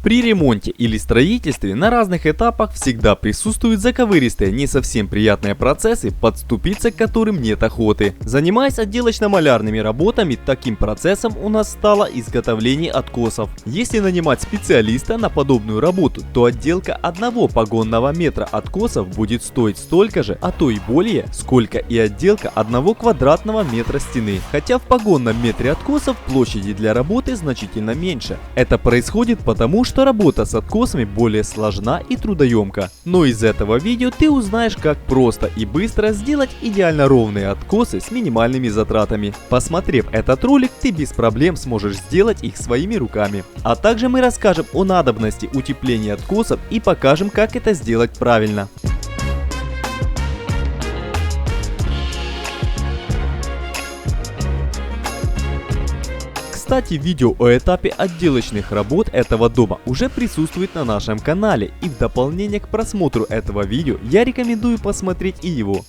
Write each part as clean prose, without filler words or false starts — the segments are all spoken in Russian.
При ремонте или строительстве на разных этапах всегда присутствуют заковыристые, не совсем приятные процессы, подступиться к которым нет охоты. Занимаясь отделочно-малярными работами, таким процессом у нас стало изготовление откосов. Если нанимать специалиста на подобную работу, то отделка одного погонного метра откосов будет стоить столько же, а то и более, сколько и отделка одного квадратного метра стены. Хотя в погонном метре откосов площади для работы значительно меньше. Это происходит потому, что работа с откосами более сложна и трудоемка. Но из этого видео ты узнаешь, как просто и быстро сделать идеально ровные откосы с минимальными затратами. Посмотрев этот ролик, ты без проблем сможешь сделать их своими руками. А также мы расскажем о надобности утепления откосов и покажем, как это сделать правильно. Кстати, видео о этапе отделочных работ этого дома уже присутствует на нашем канале, и в дополнение к просмотру этого видео я рекомендую посмотреть и его.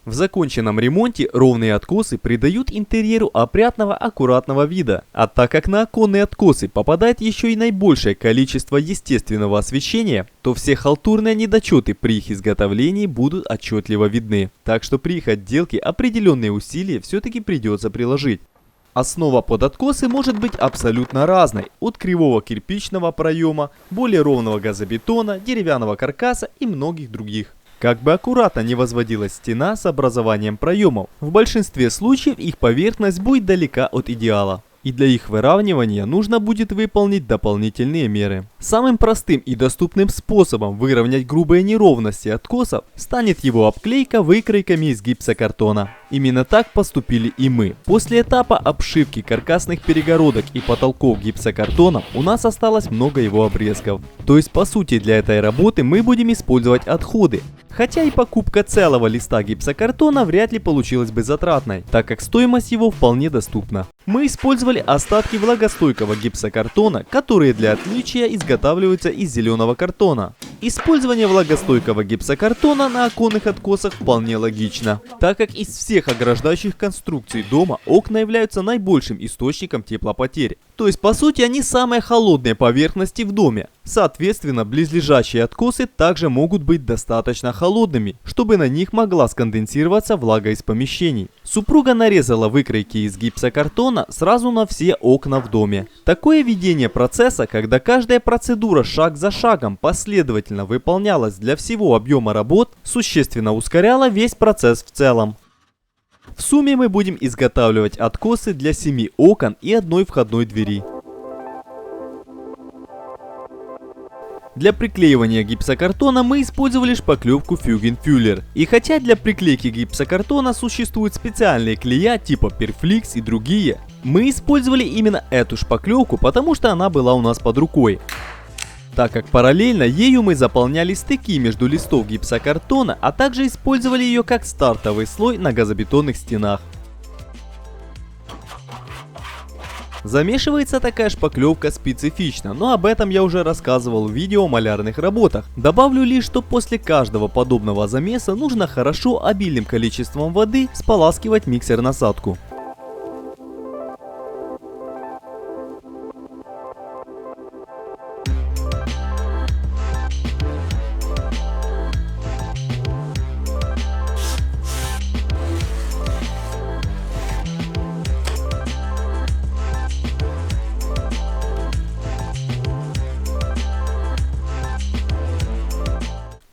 В законченном ремонте ровные откосы придают интерьеру опрятного, аккуратного вида. А так как на оконные откосы попадает еще и наибольшее количество естественного освещения, то все халтурные недочеты при их изготовлении будут отчетливо видны. Так что при их отделке определенные усилия все-таки придется приложить. Основа под откосы может быть абсолютно разной, от кривого кирпичного проема, более ровного газобетона, деревянного каркаса и многих других. Как бы аккуратно не возводилась стена с образованием проемов, в большинстве случаев их поверхность будет далека от идеала. И для их выравнивания нужно будет выполнить дополнительные меры. Самым простым и доступным способом выровнять грубые неровности откосов станет его обклейка выкройками из гипсокартона. Именно так поступили и мы. После этапа обшивки каркасных перегородок и потолков гипсокартоном у нас осталось много его обрезков. То есть по сути для этой работы мы будем использовать отходы. Хотя и покупка целого листа гипсокартона вряд ли получилась бы затратной, так как стоимость его вполне доступна. Мы использовали остатки влагостойкого гипсокартона, которые для отличия изготавливаются из зеленого картона. Использование влагостойкого гипсокартона на оконных откосах вполне логично, так как из всех ограждающих конструкций дома окна являются наибольшим источником теплопотери. То есть по сути они самые холодные поверхности в доме. Соответственно, близлежащие откосы также могут быть достаточно холодными, чтобы на них могла сконденсироваться влага из помещений. Супруга нарезала выкройки из гипсокартона сразу на все окна в доме. Такое ведение процесса, когда каждая процедура шаг за шагом последовательно выполнялась для всего объема работ, существенно ускоряло весь процесс в целом. В сумме мы будем изготавливать откосы для 7 окон и одной входной двери. Для приклеивания гипсокартона мы использовали шпаклевку Fugenfuller. И хотя для приклейки гипсокартона существуют специальные клея типа Perflix и другие, мы использовали именно эту шпаклевку, потому что она была у нас под рукой. Так как параллельно ею мы заполняли стыки между листов гипсокартона, а также использовали ее как стартовый слой на газобетонных стенах. Замешивается такая шпаклевка специфично, но об этом я уже рассказывал в видео о малярных работах. Добавлю лишь, что после каждого подобного замеса нужно хорошо обильным количеством воды споласкивать миксер-насадку.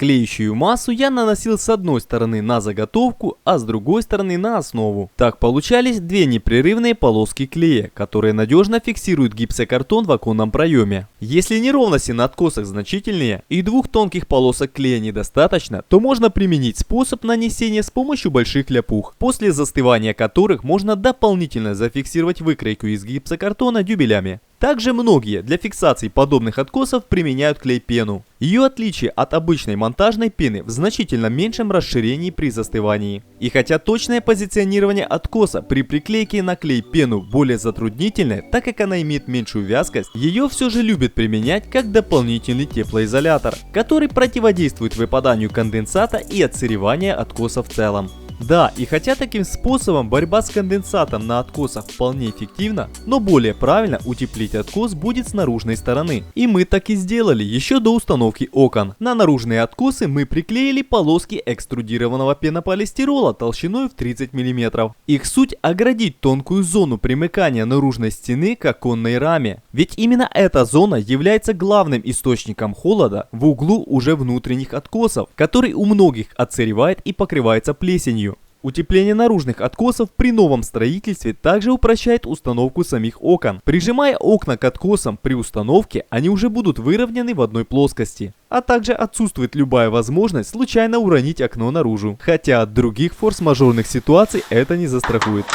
Клеющую массу я наносил с одной стороны на заготовку, а с другой стороны на основу. Так получались две непрерывные полоски клея, которые надежно фиксируют гипсокартон в оконном проеме. Если неровности на откосах значительные и двух тонких полосок клея недостаточно, то можно применить способ нанесения с помощью больших ляпух, после застывания которых можно дополнительно зафиксировать выкройку из гипсокартона дюбелями. Также многие для фиксации подобных откосов применяют клей-пену. Ее отличие от обычной монтажной пены в значительно меньшем расширении при застывании. И хотя точное позиционирование откоса при приклейке на клей-пену более затруднительное, так как она имеет меньшую вязкость, ее все же любят применять как дополнительный теплоизолятор, который противодействует выпаданию конденсата и отсыреванию откоса в целом. Да, и хотя таким способом борьба с конденсатом на откосах вполне эффективна, но более правильно утеплить откос будет с наружной стороны. И мы так и сделали еще до установки окон. На наружные откосы мы приклеили полоски экструдированного пенополистирола толщиной в 30 мм. Их суть — оградить тонкую зону примыкания наружной стены к оконной раме. Ведь именно эта зона является главным источником холода в углу уже внутренних откосов, который у многих отсыревает и покрывается плесенью. Утепление наружных откосов при новом строительстве также упрощает установку самих окон. Прижимая окна к откосам при установке, они уже будут выровнены в одной плоскости. А также отсутствует любая возможность случайно уронить окно наружу. Хотя от других форс-мажорных ситуаций это не застрахует.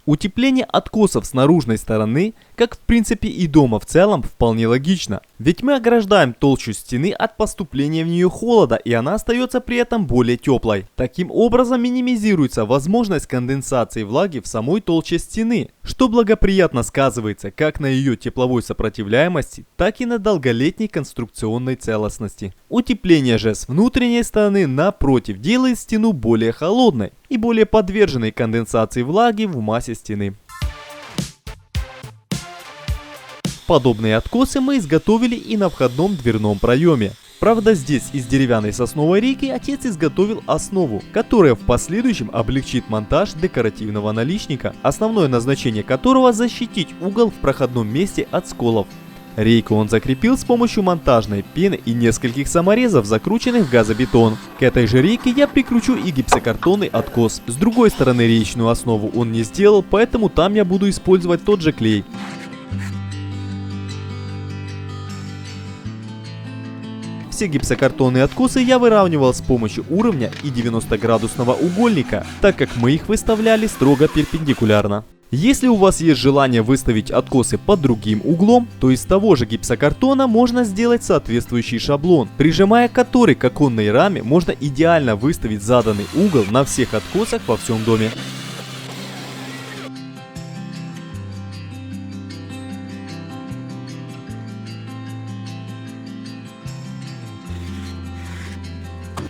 Утепление откосов с наружной стороны, как в принципе и дома в целом, вполне логично. Ведь мы ограждаем толщу стены от поступления в нее холода, и она остается при этом более теплой. Таким образом минимизируется возможность конденсации влаги в самой толще стены, что благоприятно сказывается как на ее тепловой сопротивляемости, так и на долголетней конструкционной целостности. Утепление же с внутренней стороны, напротив, делает стену более холодной и более подверженной конденсации влаги в массе стены. Подобные откосы мы изготовили и на входном дверном проеме. Правда, здесь из деревянной сосновой рейки отец изготовил основу, которая в последующем облегчит монтаж декоративного наличника, основное назначение которого защитить угол в проходном месте от сколов. Рейку он закрепил с помощью монтажной пены и нескольких саморезов, закрученных в газобетон. К этой же рейке я прикручу и гипсокартонный откос. С другой стороны речную основу он не сделал, поэтому там я буду использовать тот же клей. Все гипсокартонные откосы я выравнивал с помощью уровня и 90-градусного угольника, так как мы их выставляли строго перпендикулярно. Если у вас есть желание выставить откосы под другим углом, то из того же гипсокартона можно сделать соответствующий шаблон, прижимая который к оконной раме можно идеально выставить заданный угол на всех откосах во всем доме.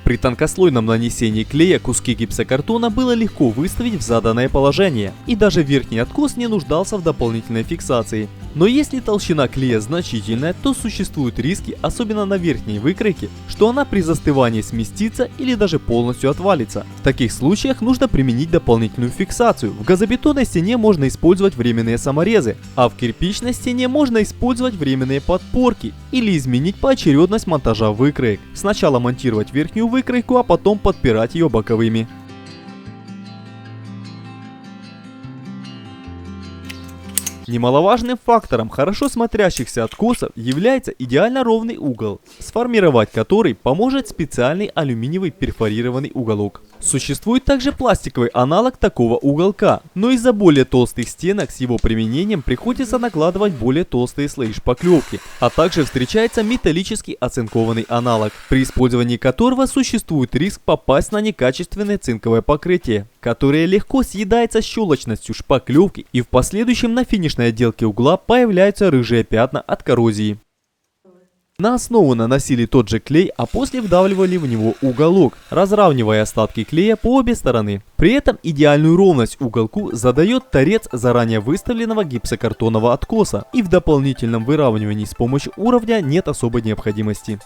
При тонкослойном нанесении клея куски гипсокартона было легко выставить в заданное положение, и даже верхний откос не нуждался в дополнительной фиксации. Но если толщина клея значительная, то существуют риски, особенно на верхней выкройке, что она при застывании сместится или даже полностью отвалится. В таких случаях нужно применить дополнительную фиксацию. В газобетонной стене можно использовать временные саморезы, а в кирпичной стене можно использовать временные подпорки или изменить поочередность монтажа выкроек. Сначала монтировать верхнюю выкройку, а потом подпирать ее боковыми. Немаловажным фактором хорошо смотрящихся откосов является идеально ровный угол, сформировать который поможет специальный алюминиевый перфорированный уголок. Существует также пластиковый аналог такого уголка, но из-за более толстых стенок с его применением приходится накладывать более толстые слои шпаклевки, а также встречается металлический оцинкованный аналог, при использовании которого существует риск попасть на некачественное цинковое покрытие, которое легко съедается щелочностью шпаклевки, и в последующем на финишной отделке угла появляются рыжие пятна от коррозии. На основу наносили тот же клей, а после вдавливали в него уголок, разравнивая остатки клея по обе стороны. При этом идеальную ровность уголку задает торец заранее выставленного гипсокартонного откоса, и в дополнительном выравнивании с помощью уровня нет особой необходимости.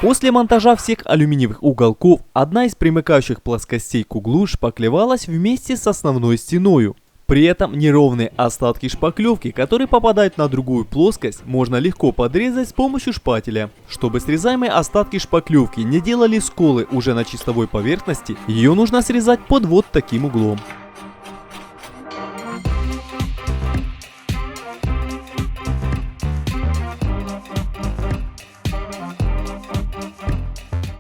После монтажа всех алюминиевых уголков, одна из примыкающих плоскостей к углу шпаклевалась вместе с основной стеною. При этом неровные остатки шпаклевки, которые попадают на другую плоскость, можно легко подрезать с помощью шпателя. Чтобы срезаемые остатки шпаклевки не делали сколы уже на чистовой поверхности, ее нужно срезать под вот таким углом.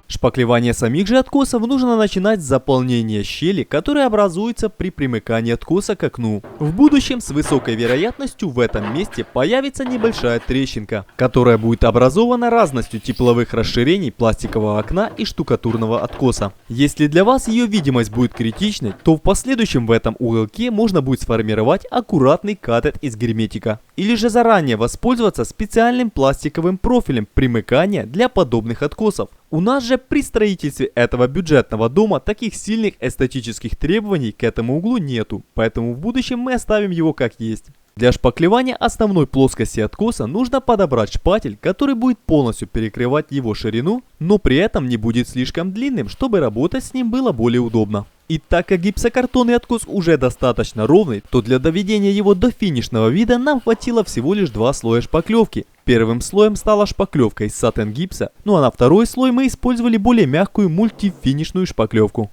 Шпаклевание самих же откосов нужно начинать с заполнения щели, которая образуется при примыкании откоса к окну. В будущем с высокой вероятностью в этом месте появится небольшая трещинка, которая будет образована разностью тепловых расширений пластикового окна и штукатурного откоса. Если для вас ее видимость будет критичной, то в последующем в этом уголке можно будет сформировать аккуратный катет из герметика. Или же заранее воспользоваться специальным пластиковым профилем примыкания для подобных откосов. У нас же при строительстве этого бюджетного дома таких сильных эстетических требований к этому углу нету, поэтому в будущем мы оставим его как есть. Для шпаклевания основной плоскости откоса нужно подобрать шпатель, который будет полностью перекрывать его ширину, но при этом не будет слишком длинным, чтобы работать с ним было более удобно. И так как гипсокартонный откос уже достаточно ровный, то для доведения его до финишного вида нам хватило всего лишь 2 слоя шпаклевки. Первым слоем стала шпаклевка из сатен-гипса, ну а на второй слой мы использовали более мягкую мультифинишную шпаклевку.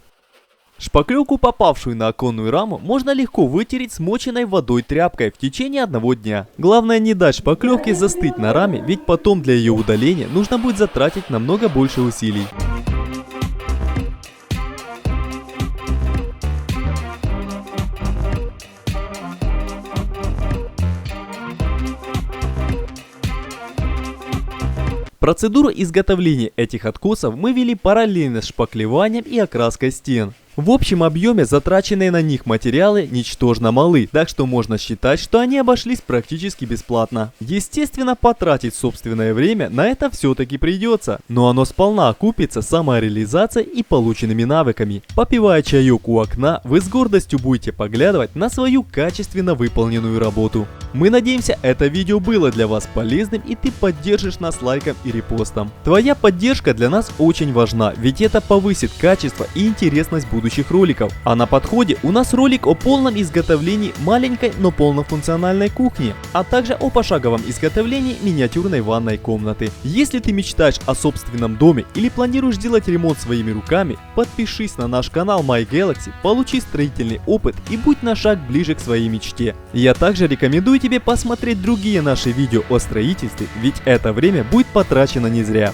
Шпаклевку, попавшую на оконную раму, можно легко вытереть смоченной водой тряпкой в течение 1 дня. Главное не дать шпаклевке застыть на раме, ведь потом для ее удаления нужно будет затратить намного больше усилий. Процедуру изготовления этих откосов мы вели параллельно с шпаклеванием и окраской стен. В общем объеме затраченные на них материалы ничтожно малы, так что можно считать, что они обошлись практически бесплатно. Естественно, потратить собственное время на это все-таки придется, но оно сполна окупится самореализацией и полученными навыками. Попивая чаек у окна, вы с гордостью будете поглядывать на свою качественно выполненную работу. Мы надеемся, это видео было для вас полезным и ты поддержишь нас лайком и репостом. Твоя поддержка для нас очень важна, ведь это повысит качество и интересность будущих роликов. А на подходе у нас ролик о полном изготовлении маленькой, но полнофункциональной кухни, а также о пошаговом изготовлении миниатюрной ванной комнаты. Если ты мечтаешь о собственном доме или планируешь делать ремонт своими руками, подпишись на наш канал MyGalaxy, получи строительный опыт и будь на шаг ближе к своей мечте. Я также рекомендую тебе посмотреть другие наши видео о строительстве, ведь это время будет потрачено не зря.